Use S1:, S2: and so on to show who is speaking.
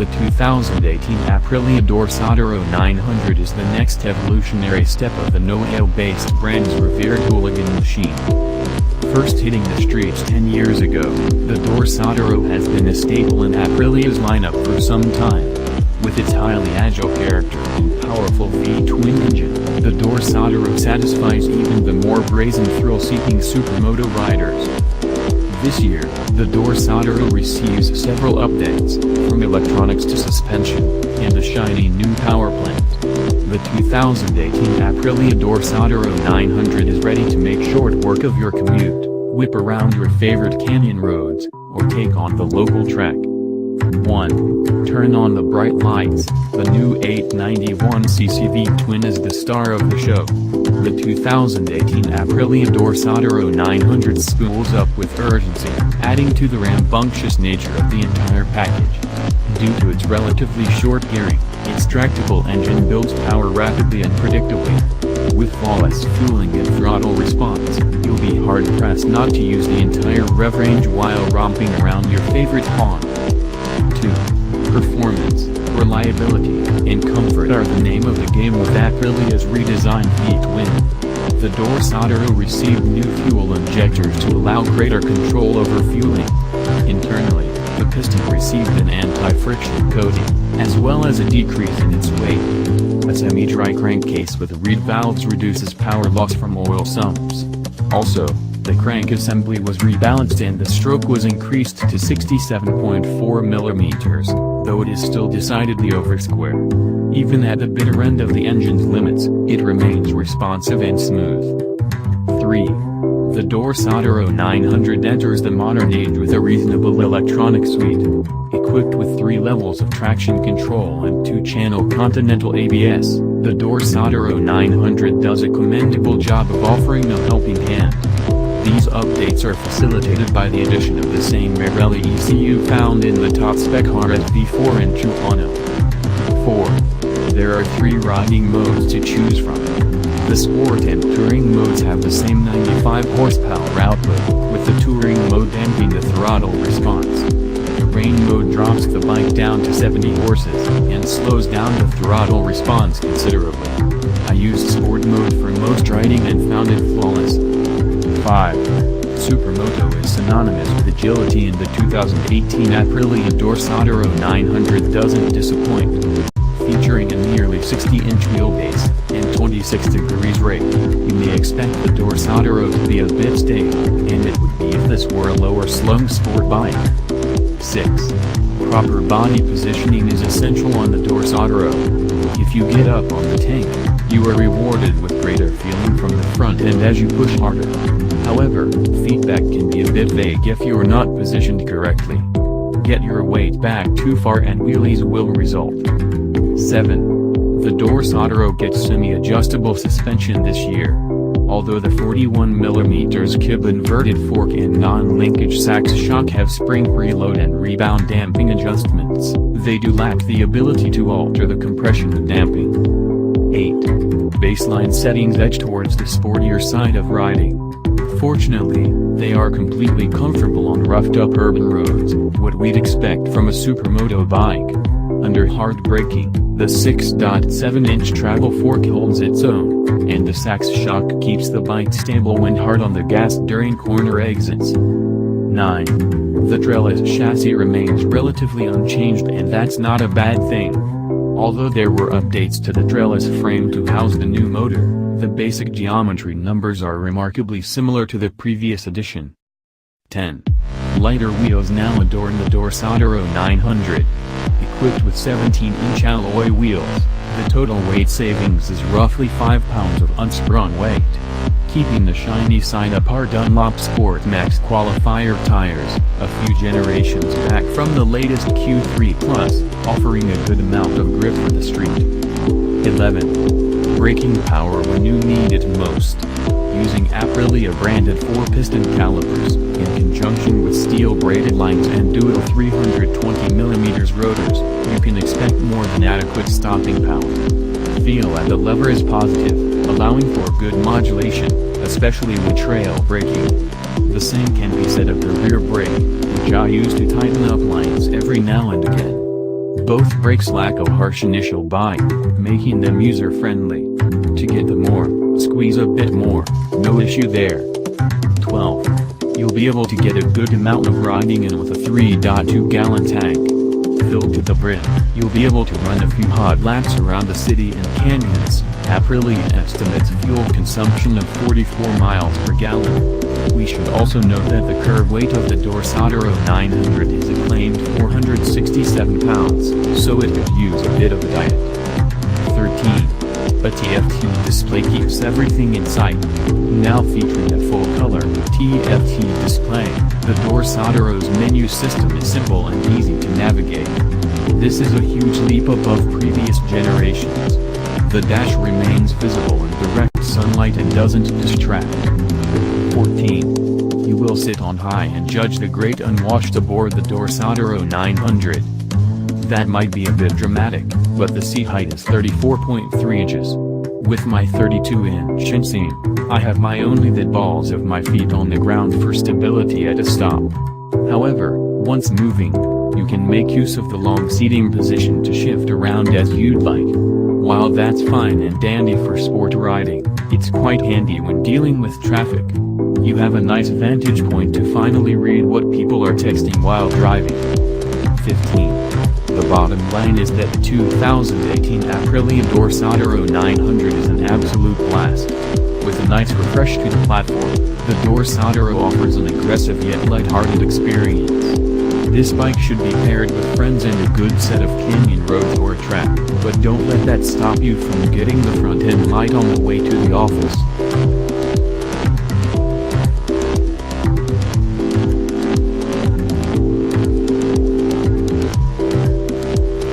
S1: The 2018 Aprilia Dorsoduro 900 is the next evolutionary step of the Noale-based brand's revered hooligan machine. First hitting the streets 10 years ago, the Dorsoduro has been a staple in Aprilia's lineup for some time. With its highly agile character and powerful V-twin engine, the Dorsoduro satisfies even the more brazen thrill-seeking supermoto riders. This year, the Dorsoduro receives several updates, from electronics to suspension, and a shiny new power plant. The 2018 Aprilia Dorsoduro 900 is ready to make short work of your commute, whip around your favorite canyon roads, or take on the local track. 1. Turn on the bright lights. The new 891cc V-twin is the star of the show. The 2018 Aprilia Dorsoduro 900 spools up with urgency, adding to the rambunctious nature of the entire package. Due to its relatively short gearing, its tractable engine builds power rapidly and predictably. With flawless fueling and throttle response, you'll be hard-pressed not to use the entire rev range while romping around your favorite pond. 2. Performance, reliability, and comfort are the name of the game with Aprilia's redesigned V-twin. The Dorsoduro received new fuel injectors to allow greater control over fueling. Internally, the piston received an anti-friction coating, as well as a decrease in its weight. A semi-dry crankcase with reed valves reduces power loss from oil sumps. Also, the crank assembly was rebalanced and the stroke was increased to 67.4 mm, though it is still decidedly over square. Even at the bitter end of the engine's limits, it remains responsive and smooth. 3. The Dorsoduro 900 enters the modern age with a reasonable electronic suite. Equipped with 3 levels of traction control and 2-channel Continental ABS, the Dorsoduro 900 does a commendable job of offering a helping hand. These updates are facilitated by the addition of the same Pirelli ECU found in the top-spec RS V4 and Moto. 4. There are 3 riding modes to choose from. The Sport and Touring modes have the same 95 horsepower output, with the Touring mode damping the throttle response. The Rain mode drops the bike down to 70 horses, and slows down the throttle response considerably. I used Sport mode for most riding and found it flawless. 5. Supermoto is synonymous with agility and the 2018 Aprilia Dorsoduro 900 doesn't disappoint. Featuring a nearly 60-inch wheelbase, and 26 degrees rake, you may expect the Dorsoduro to be a bit stale, and it would be if this were a lower-slung sport bike. 6. Proper body positioning is essential on the Dorsoduro. If you get up on the tank, you are rewarded with greater feeling from the front end as you push harder. However, feedback can be a bit vague if you're not positioned correctly. Get your weight back too far and wheelies will result. 7. The Dorsoduro gets semi-adjustable suspension this year. Although the 41 mm Kib inverted fork and non-linkage Sachs shock have spring preload and rebound damping adjustments, they do lack the ability to alter the compression and damping. 8. Baseline settings edge towards the sportier side of riding. Fortunately, they are completely comfortable on roughed-up urban roads, what we'd expect from a supermoto bike. Under hard braking, the 6.7-inch travel fork holds its own, and the Sachs shock keeps the bike stable when hard on the gas during corner exits. 9. The trellis chassis remains relatively unchanged, and that's not a bad thing. Although there were updates to the trellis frame to house the new motor, the basic geometry numbers are remarkably similar to the previous edition. 10. Lighter wheels now adorn the Dorsoduro 900. Equipped with 17-inch alloy wheels, the total weight savings is roughly 5 pounds of unsprung weight. Keeping the shiny side up are Dunlop Sport Max qualifier tires, a few generations back from the latest Q3 Plus, offering a good amount of grip for the street. 11. Braking power when you need it most. Using Aprilia branded 4-piston calipers, in conjunction with steel braided lines and dual 320mm rotors, you can expect more than adequate stopping power. Feel at the lever is positive, allowing for good modulation, especially with trail braking. The same can be said of the rear brake, which I use to tighten up lines every now and again. Both brakes lack a harsh initial bite, making them user-friendly. To get the more, squeeze a bit more, no issue there. 12. You'll be able to get a good amount of riding in with a 3.2-gallon tank. Filled to the brim, you'll be able to run a few hot laps around the city and canyons. Aprilia estimates fuel consumption of 44 miles per gallon. We should also note that the curb weight of the Dorsoduro 900 is a claimed 467 pounds, so it could use a bit of a diet. 13. A TFT display keeps everything in sight. Now featuring a full-color TFT display, the Dorsoduro's menu system is simple and easy to navigate. This is a huge leap above previous generations. The dash remains visible in direct sunlight and doesn't distract. 14. You will sit on high and judge the great unwashed aboard the Dorsoduro 900. That might be a bit dramatic, but the seat height is 34.3 inches. With my 32-inch inseam, I have my only that balls of my feet on the ground for stability at a stop. However, once moving, you can make use of the long seating position to shift around as you'd like. While that's fine and dandy for sport riding, it's quite handy when dealing with traffic. You have a nice vantage point to finally read what people are texting while driving. 15. The bottom line is that the 2018 Aprilia Dorsoduro 900 is an absolute blast. With a nice refresh to the platform, the Dorsoduro offers an aggressive yet light-hearted experience. This bike should be paired with friends and a good set of canyon roads or track, but don't let that stop you from getting the front end light on the way to the office.